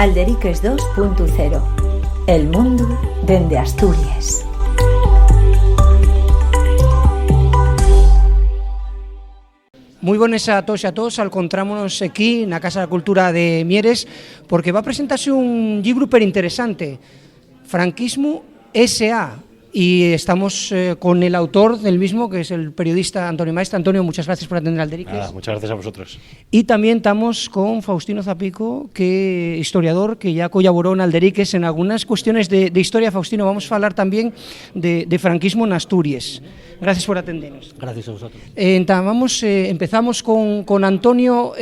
Alderiques 2.0. El mundo dende Asturias. Moi bones a todos, encontrámonos aquí na Casa da Cultura de Mieres porque va a presentarse un libro superinteresante, Franquismo S.A., y estamos con el autor del mismo, que es el periodista Antonio Maestre. Antonio, muchas gracias por atender Alderiques. Nada, muchas gracias a vosotros. Y también estamos con Faustino Zapico, que historiador, que ya colaboró en Alderiques en algunas cuestiones de historia. Faustino, vamos a hablar también de franquismo en Asturias. Gracias por atendernos. Gracias a vosotros. Empezamos con Antonio.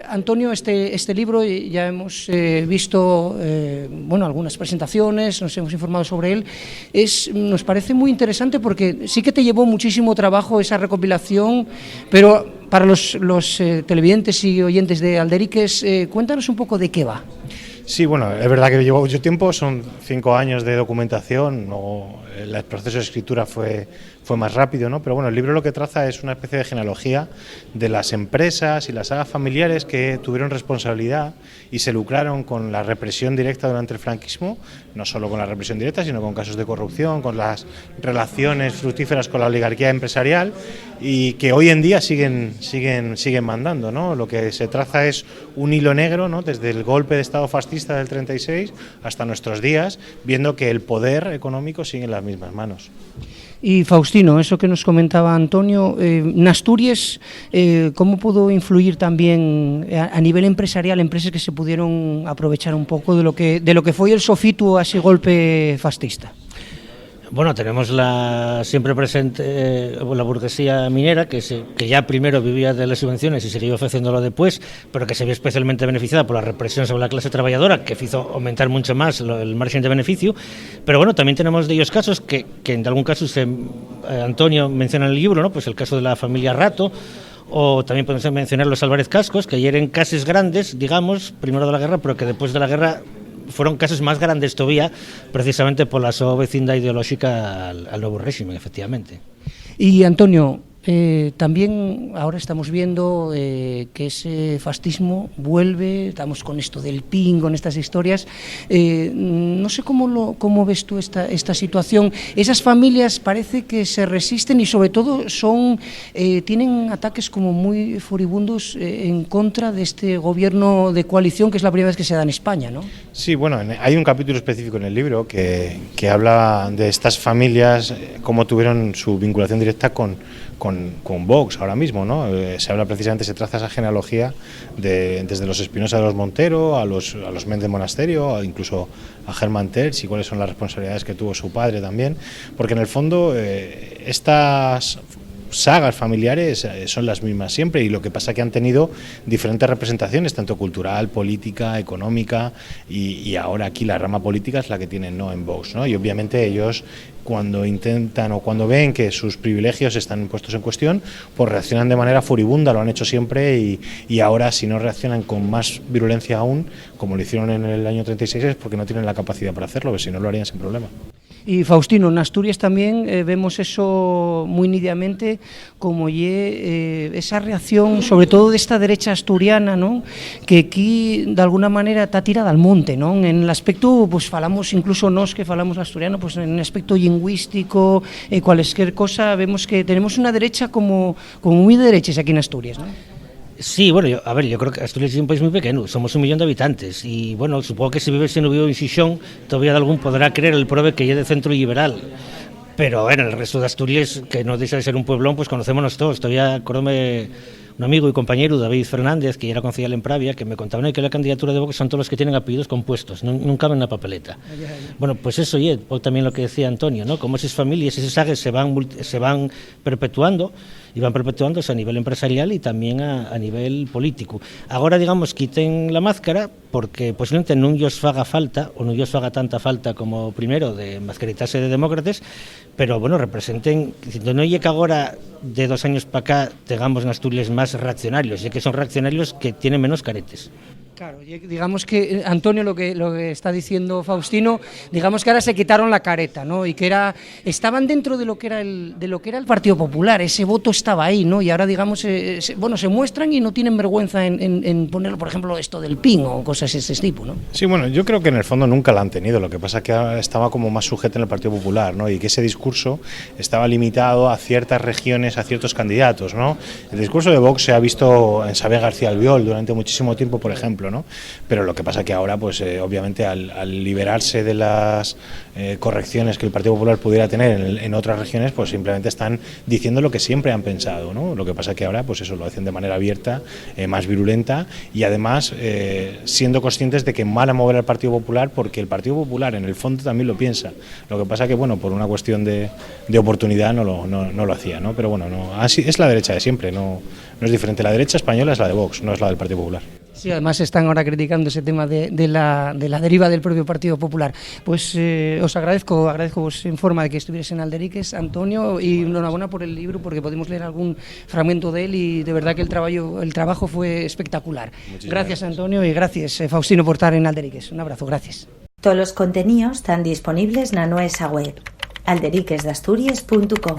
Antonio, este libro ya hemos visto algunas presentaciones, nos hemos informado sobre él. Nos parece muy interesante porque sí que te llevó muchísimo trabajo esa recopilación, pero para los televidentes y oyentes de Alderiques, cuéntanos un poco de qué va. Sí, bueno, es verdad que llevó mucho tiempo, son 5 años de documentación, el proceso de escritura fue más rápido, ¿no? Pero bueno, el libro lo que traza es una especie de genealogía de las empresas y las sagas familiares que tuvieron responsabilidad y se lucraron con la represión directa durante el franquismo, no solo con la represión directa, sino con casos de corrupción, con las relaciones fructíferas con la oligarquía empresarial y que hoy en día siguen mandando, ¿no? Lo que se traza es un hilo negro, ¿no? Desde el golpe de Estado fascista del 36 hasta nuestros días, viendo que el poder económico sigue en las mismas manos. Y Faustino, eso que nos comentaba Antonio, en Asturias, ¿cómo pudo influir también a nivel empresarial, empresas que se pudieron aprovechar un poco de lo que fue el sofito a ese golpe fascista? Bueno, tenemos siempre presente la burguesía minera, que ya primero vivía de las subvenciones y siguió ofreciéndolo después, pero que se vio especialmente beneficiada por la represión sobre la clase trabajadora, que hizo aumentar mucho más el margen de beneficio. Pero bueno, también tenemos de ellos casos que en algún caso Antonio menciona en el libro, ¿no? Pues el caso de la familia Rato, o también podemos mencionar los Álvarez Cascos, que ayer eran casos grandes, digamos, primero de la guerra, pero que después de la guerra fueron casos más grandes todavía, precisamente por la súa vecindad ideológica al nuevo régimen, efectivamente. Y Antonio, también ahora estamos viendo que ese fascismo vuelve, estamos con esto del PIN, con estas historias. No sé cómo ves tú esta situación. Esas familias parece que se resisten y sobre todo tienen ataques como muy furibundos en contra de este gobierno de coalición, que es la primera vez que se da en España, ¿no? Sí, bueno, hay un capítulo específico en el libro que habla de estas familias, cómo tuvieron su vinculación directa con Vox ahora mismo, ¿no? Se traza esa genealogía desde los Espinosa de los Montero a los Méndez Monasterio, incluso a Germán Terch, y cuáles son las responsabilidades que tuvo su padre también, porque en el fondo estas sagas familiares son las mismas siempre, y lo que pasa es que han tenido diferentes representaciones, tanto cultural, política, económica, y ahora aquí la rama política es la que tienen, ¿no?, en Vox, ¿no? Y obviamente ellos, cuando intentan o cuando ven que sus privilegios están puestos en cuestión, pues reaccionan de manera furibunda, lo han hecho siempre, y ahora, si no reaccionan con más virulencia aún, como lo hicieron en el año 36, es porque no tienen la capacidad para hacerlo, porque si no lo harían sin problema. Y Faustino, en Asturias también vemos eso muy nítidamente, como esa reacción, sobre todo de esta derecha asturiana, ¿no?, que aquí de alguna manera está tirada al monte, ¿no? En el aspecto, pues falamos, incluso nos que falamos asturiano, pues en el aspecto lingüístico, cualquier cosa, vemos que tenemos una derecha como muy de derechas aquí en Asturias, ¿no? Sí, bueno, yo creo que Asturias es un país muy pequeño, somos 1 millón de habitantes y, bueno, supongo que si vives en Oviedo y en Xixón, todavía de algún podrá creer el prove que es de centro liberal. Pero, bueno, el resto de Asturias, que no deja de ser un pueblón, pues conocémonos todos. Todavía acordóme un amigo y compañero, David Fernández, que era concejal en Pravia, que me contaban que la candidatura de Vox son todos los que tienen apellidos compuestos, no caben en la papeleta. Bueno, pues eso y también lo que decía Antonio, ¿no? Como esas familias, esas sagas se van perpetuando, y van perpetuándose a nivel empresarial y también a nivel político. Ahora, digamos, quiten la máscara porque posiblemente non llos faga falta ou non llos faga tanta falta como primero de mascaritarse de demócratas, pero, bueno, representen, non é que agora de 2 años para acá tengamos en Asturias más reaccionarios, é que son reaccionarios que tienen menos caretes. Claro, digamos que, Antonio, lo que está diciendo Faustino, digamos que ahora se quitaron la careta, ¿no? Y que estaban dentro de lo que era el Partido Popular, ese voto estaba ahí, ¿no? Y ahora, digamos, se muestran y no tienen vergüenza en ponerlo, por ejemplo, esto del PIN o cosas cosas de este tipo, ¿no? Sí, bueno, yo creo que en el fondo nunca la han tenido, lo que pasa es que estaba como más sujeta en el Partido Popular, ¿no? Y que ese discurso estaba limitado a ciertas regiones, a ciertos candidatos, ¿no? El discurso de Vox se ha visto en Xabier García Albiol durante muchísimo tiempo, por ejemplo, ¿no? Pero lo que pasa que ahora, pues obviamente al liberarse de las correcciones que el Partido Popular pudiera tener en otras regiones, pues simplemente están diciendo lo que siempre han pensado, ¿no? Lo que pasa que ahora, pues eso, lo hacen de manera abierta, más virulenta, y además siendo conscientes de que van a mover al Partido Popular, porque el Partido Popular en el fondo también lo piensa. Lo que pasa que, bueno, por una cuestión de oportunidad no lo hacía, ¿no? Pero bueno, así es la derecha de siempre, no es diferente. La derecha española es la de Vox, no es la del Partido Popular. Sí, además están ahora criticando ese tema de la deriva del propio Partido Popular. Pues os agradezco en forma de que estuvierais en Alderiques, Antonio, y enhorabuena por el libro, porque podemos leer algún fragmento de él y de verdad que el trabajo fue espectacular. Gracias, Antonio, y gracias, Faustino, por estar en Alderiques. Un abrazo, gracias. Todos los contenidos están disponibles en nuestra web, alderiquesdasturias.com.